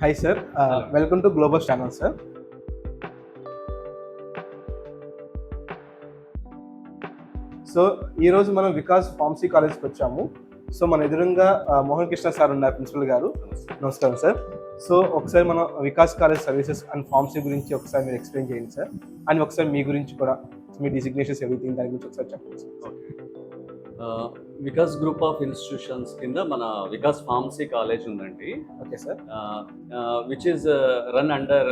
Hi sir, Hello. welcome to Global channel sir. So ఈరోజు మనం Vikas pharmacy కాలేజ్కి వచ్చాము. సో మన ఎదురుగా మోహన్ కృష్ణ సార్ ఉన్నారు, ప్రిన్సిపల్ గారు. నమస్కారం సార్. సో ఒకసారి మనం Vikas college services and pharmacy గురించి ఒకసారి మీరు ఎక్స్ప్లెయిన్ చేయండి సార్. అండ్ ఒకసారి మీ గురించి కూడా, మీ డిజిగ్నేషన్స్ ఎవ్రీథింగ్ దాని గురించి ఒకసారి చెప్పండి sir. Vikas group of institutions కింద మన వికాస్ ఫార్మసీ కాలేజ్ ఉందండి. Okay sir. Which is run under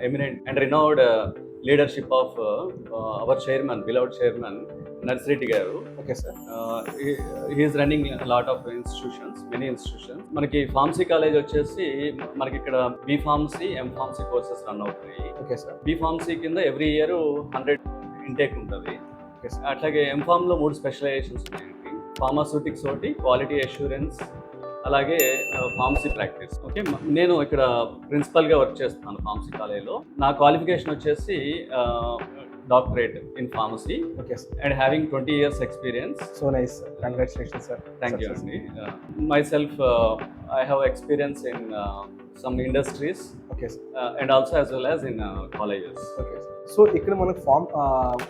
eminent and renowned leadership of our chairman, beloved chairman Narsireddy గారు. Okay sir. He is running lot of institutions, many institutions. మనకి pharmacy college వచ్చేసి మనకి ఇక్కడ B pharmacy, M pharmacy courses run అవుతాయి. Okay sir. B pharmacy కింద every year 100 intake ఉంటుంది. అట్లాగే ఎంఫామ్లో 3 స్పెషలైజేషన్స్ ఉన్నాయండి. ఫార్మాస్యూటిక్స్ ఒకటి, క్వాలిటీ అష్యూరెన్స్, అలాగే ఫార్మసీ ప్రాక్టీస్. ఓకే, నేను ఇక్కడ ప్రిన్సిపల్గా వర్క్ చేస్తున్నాను ఫార్మసీ కాలేజ్లో. నా క్వాలిఫికేషన్ వచ్చేసి doctorate in pharmacy. Okay sir. And having 20 years experience. So nice, congratulations sir. Thank you అండి. Myself, I have experience in some industries. Okay sir. And also as well as in colleges. Okay sir. So ఇక్కడ మనకు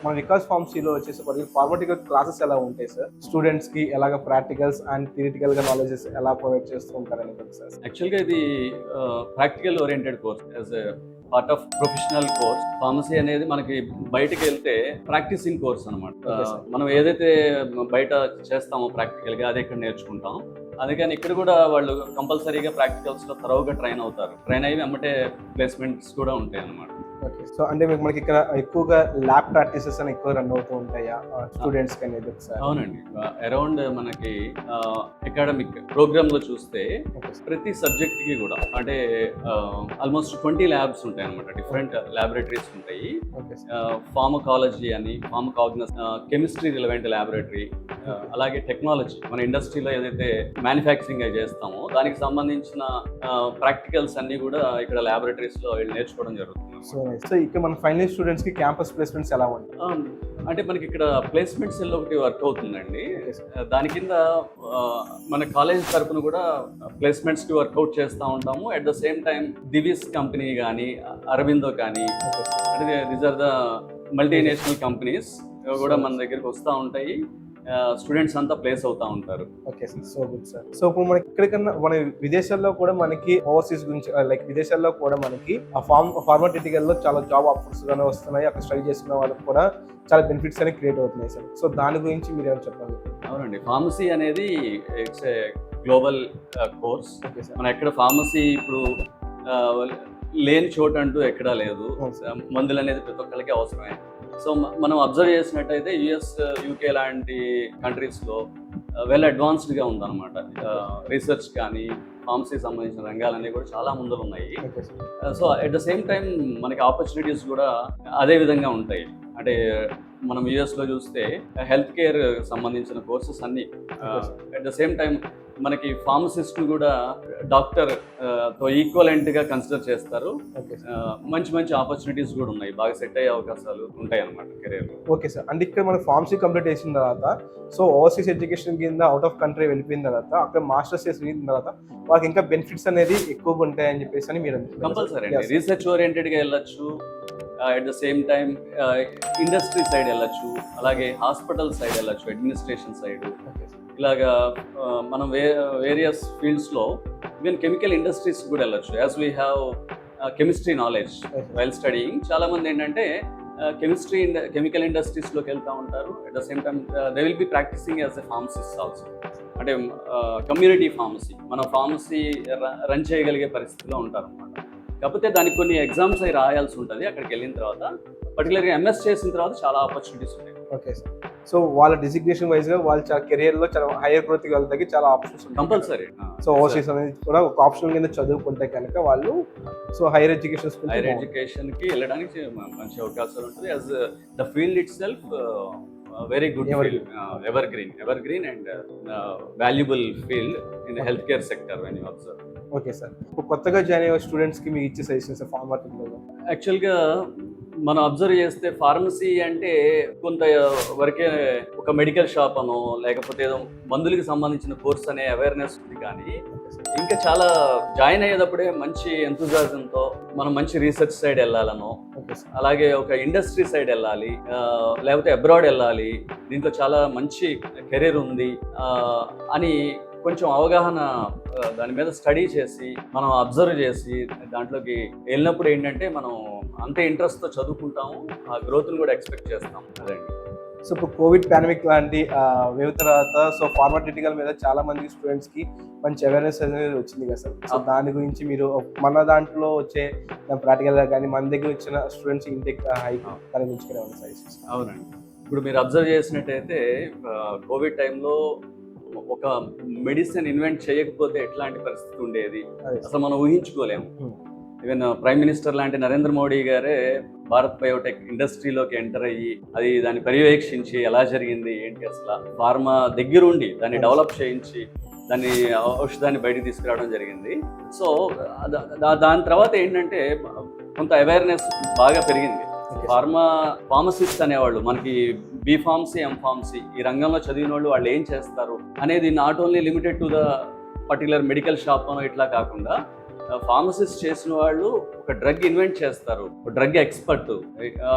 మన వికాస్ ఫార్మసీలో వచ్చేసి ఫార్మాటికల్ classes ఎలా ఉంటాయి sir? Students కి ఎలాగ practicals and theoretical గా నాలెడ్జెస్ ఎలా ప్రొవైడ్ చేస్తూ ఉంటారని సార్? యాక్చువల్గా ఇది practical oriented course, as a part of professional course. Pharmacy అనేది మనకి బయటకు వెళ్తే ప్రాక్టీసింగ్ కోర్స్ అనమాట. మనం ఏదైతే బయట చేస్తామో ప్రాక్టికల్ గా అదే ఇక్కడ నేర్చుకుంటాం. అందుకని ఇక్కడ కూడా వాళ్ళు కంపల్సరీగా ప్రాక్టికల్స్ లో తరోగా ట్రైన్ అవుతారు. ట్రైన్ అయ్యి వెంబటే ప్లేస్మెంట్స్ కూడా ఉంటాయి అన్నమాట. ఓకే. సో అంటే మనకి ఇక్కడ ఎక్కువగా ల్యాబ్ ప్రాక్టీసెస్ అని ఎక్కువ రన్ అవుతూ ఉంటాయా స్టూడెంట్స్ కి అనేది ఒకసారి? అవునండి. అరౌండ్ మనకి అకాడమిక్ ప్రోగ్రామ్ లో చూస్తే ప్రతి సబ్జెక్ట్ కి కూడా అంటే ఆల్మోస్ట్ 20 ల్యాబ్స్ ఉంటాయి అనమాట. డిఫరెంట్ ల్యాబొరేటరీస్ ఉంటాయి. ఫార్మకాలజీ అని, ఫార్మకాగ్నస్, కెమిస్ట్రీ రిలవెంట్ ల్యాబొరేటరీ, అలాగే టెక్నాలజీ, మన ఇండస్ట్రీలో ఏదైతే మ్యానుఫ్యాక్చరింగ్ అవి చేస్తామో దానికి సంబంధించిన ప్రాక్టికల్స్ అన్ని కూడా ఇక్కడ ల్యాబొరేటరీస్ లో నేర్చుకోవడం జరుగుతుంది. సో ఇక్కడ మన ఫైనల్ స్టూడెంట్స్ కి క్యాంపస్ ప్లేస్మెంట్స్ ఎలా ఉంటాయి? అంటే మనకి ఇక్కడ ప్లేస్మెంట్ సెల్ ఒకటి వర్క్ అవుతుందండి. దాని కింద మన కాలేజ్ తరఫున కూడా ప్లేస్మెంట్స్ కి వర్కౌట్ చేస్తూ ఉంటాము. At the same time Divi's company కానీ, అరవిందో కానీ, అంటే these are the multinational companies కూడా మన దగ్గరికి వస్తూ ఉంటాయి. స్టూడెంట్స్ అంతా ప్లేస్ అవుతా ఉంటారు. Okay sir. So good sir. So ఇప్పుడు మనకి ఇక్కడికన్నా మన విదేశాల్లో కూడా మనకి ఓవర్సీస్ గురించి, లైక్ విదేశాల్లో కూడా మనకి ఆ ఫార్మాటికల్ లో చాలా జాబ్ ఆఫర్స్ గానే వస్తున్నాయి. అక్కడ స్టడీ చేసుకున్న వాళ్ళకి కూడా చాలా బెనిఫిట్స్ అనేవి క్రియేట్ అవుతున్నాయి సార్. సో దాని గురించి మీరు ఏమైనా చెప్పాలి? అవునండి. ఫార్మసీ అనేది ఇట్స్ ఏ గ్లోబల్ కోర్స్. మనం ఎక్కడ ఫార్మసీ ఇప్పుడు లేని చోటు అంటూ ఎక్కడా లేదు. మందులు అనేది ప్రతి ఒక్కరికి అవసరమే. సో మనం అబ్జర్వ్ చేసినట్టయితే యుఎస్, యూకే లాంటి కంట్రీస్లో వెల్ అడ్వాన్స్డ్గా ఉందన్నమాట. రీసెర్చ్ కానీ, ఫార్మసీ సంబంధించిన రంగాలన్నీ కూడా చాలా ముందులు ఉన్నాయి. So at the same time మనకి ఆపర్చునిటీస్ కూడా అదే విధంగా ఉంటాయి. అంటే మనం యుఎస్లో చూస్తే హెల్త్ కేర్ సంబంధించిన కోర్సెస్ అన్నీ, అట్ ద సేమ్ టైం మనకి ఫార్మసిస్ట్ కూడా డాక్టర్ తో ఈక్వలెంట్ గా కన్సిడర్ చేస్తారు. మంచి మంచి ఆపర్చునిటీస్ కూడా ఉన్నాయి. బాగా సెట్ అయ్యే అవకాశాలు ఉంటాయి అన్నమాట కెరీర్ లో. Okay sir. అంటే ఇక్కడ మన ఫార్మసీ కంప్లీట్ చేసిన తర్వాత, సో ఓవర్సీస్ ఎడ్యుకేషన్ కింద అవుట్ ఆఫ్ కంట్రీ వెళ్ళిపోయిన తర్వాత, అక్కడ మాస్టర్స్ చేసిన తర్వాత వాళ్ళకి ఇంకా బెనిఫిట్స్ అనేది ఎక్కువగా ఉంటాయని చెప్పేసి అని మీరు కంపల్సరీ అండి. రీసెర్చ్ ఓరియంటెడ్ గా వెళ్ళొచ్చు. At the same time industry side వెళ్ళొచ్చు, అలాగే హాస్పిటల్ సైడ్ వెళ్ళొచ్చు, అడ్మినిస్ట్రేషన్ సైడ్, ఇలాగా మనం వేరియస్ ఫీల్డ్స్లో ఈవెన్ కెమికల్ ఇండస్ట్రీస్ కూడా వెళ్ళొచ్చు. As we have chemistry knowledge while studying. చాలామంది ఏంటంటే కెమికల్ ఇండస్ట్రీస్లోకి వెళ్తూ ఉంటారు. At the same time they will be practising as a pharmacist also. అంటే కమ్యూనిటీ ఫార్మసీ, మన ఫార్మసీ రన్ చేయగలిగే పరిస్థితిలో ఉంటారు అన్నమాట. కాకపోతే దానికి కొన్ని ఎగ్జామ్స్ అవి రాయాల్సి ఉంటుంది. అక్కడికి వెళ్ళిన తర్వాత పర్టికులర్గా ఎంఎస్ చేసిన తర్వాత చాలా ఆపర్చునిటీస్ ఉంటాయి. Okay sir. సో వాళ్ళ డిజిగ్నేషన్ వైజ్ గా వాళ్ళ కెరియర్ లో చాలా హైయర్ గ్రోత్ కి వెళ్తాకి చాలా ఆప్షన్స్ ఉంటాయి. కంపల్సరీ. సో ఓవర్సీస్ అనేది కూడా ఒక ఆప్షన్ కింద చదువుకుంటే కనుక వాళ్ళు సో హైయర్ ఎడ్యుకేషన్ కి వెళ్ళడానికి మంచి అవకాశాలు ఉంటుంది. As the field it self very good, ever green and valuable field in health care sector when you observe. Okay sir. కొత్తగా జాయిన్ అయ్యే స్టూడెంట్స్ కి మీరు ఇచ్చే సజెషన్స్ ఫార్మాటిక్ లో? యాక్చువల్గా మనం అబ్జర్వ్ చేస్తే ఫార్మసీ అంటే కొంత వరకే ఒక మెడికల్ షాప్ అనో లేకపోతే ఏదో మందులకి సంబంధించిన కోర్స్ అనే అవేర్నెస్ ఉంది, కానీ ఇంకా చాలా జాయిన్ అయ్యేటప్పుడే మంచి ఎంతూజియాజంతో మనం మంచి రీసెర్చ్ సైడ్ వెళ్ళాలనో, అలాగే ఒక ఇండస్ట్రీ సైడ్ వెళ్ళాలి, లేకపోతే అబ్రాడ్ వెళ్ళాలి, దీంట్లో చాలా మంచి కెరీర్ ఉంది అని కొంచెం అవగాహన దాని మీద స్టడీ చేసి మనం అబ్జర్వ్ చేసి దాంట్లోకి వెళ్ళినప్పుడు ఏంటంటే మనం అంతే ఇంట్రెస్ట్తో చదువుకుంటాము, ఆ గ్రోత్ని కూడా ఎక్స్పెక్ట్ చేస్తాం. అదండి. సో ఇప్పుడు కోవిడ్ పాండమిక్ లాంటి వేవ్ తర్వాత సో ఫార్మాటికల్ మీద చాలా మంది స్టూడెంట్స్కి మంచి అవేర్నెస్ అనేది వచ్చింది కదా సార్. సో దాని గురించి మీరు మన దాంట్లో వచ్చే ప్రాక్టికల్గా కానీ మన దగ్గర వచ్చిన స్టూడెంట్స్ ఇంటెక్ హైక్ దాని గురించి సజెషన్స్. అవునండి. ఇప్పుడు మీరు అబ్జర్వ్ చేసినట్టయితే కోవిడ్ టైంలో ఒక మెడిసిన్ ఇన్వెంట్ చేయకపోతే ఎట్లాంటి పరిస్థితి ఉండేది అసలు మనం ఊహించుకోలేము. ఈవెన్ ప్రైమ్ మినిస్టర్ లాంటి నరేంద్ర మోడీ గారే భారత్ బయోటెక్ ఇండస్ట్రీలోకి ఎంటర్ అయ్యి అది దాన్ని పర్యవేక్షించి ఎలా జరిగింది ఏంటి అసలు ఫార్మా దగ్గరుండి దాన్ని డెవలప్ చేయించి దాన్ని ఔషధాన్ని బయటికి తీసుకురావడం జరిగింది. సో దాని తర్వాత ఏంటంటే కొంత అవేర్నెస్ బాగా పెరిగింది. ఫార్మసిస్ట్ అనేవాళ్ళు మనకి బీఫార్మసీ ఎంఫార్మసీ ఈ రంగంలో చదివిన వాళ్ళు ఏం చేస్తారు అనేది not only limited to the particular medical shop అనో ఇట్లా కాకుండా ఫార్మసిస్ట్ చేసిన వాళ్ళు ఒక డ్రగ్ ఇన్వెంట్ చేస్తారు, డ్రగ్ ఎక్స్పర్ట్.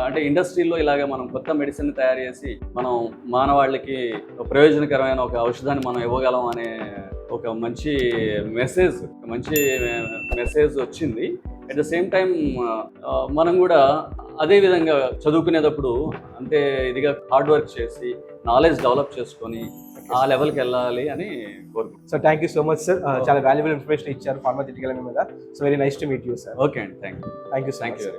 అంటే ఇండస్ట్రీలో ఇలాగ మనం కొత్త మెడిసిన్ తయారు చేసి మనం మానవాళ్ళకి ప్రయోజనకరమైన ఒక ఔషధాన్ని మనం ఇవ్వగలం అనే ఒక మంచి మెసేజ్ వచ్చింది. అట్ ద సేమ్ టైం మనం కూడా అదే విధంగా చదువుకునేటప్పుడు అంతే ఇదిగా హార్డ్ వర్క్ చేసి నాలెడ్జ్ డెవలప్ చేసుకొని ఆ లెవెల్కి వెళ్ళాలి అని కోరుకుంటున్నాను. So thank you so much sir, చాలా వాల్యుబుల్ ఇన్ఫర్మేషన్ ఇచ్చారు ఫార్మాటికల్ మీద. So very nice to meet you sir. Okay అండి, థ్యాంక్ యూ. Thank you.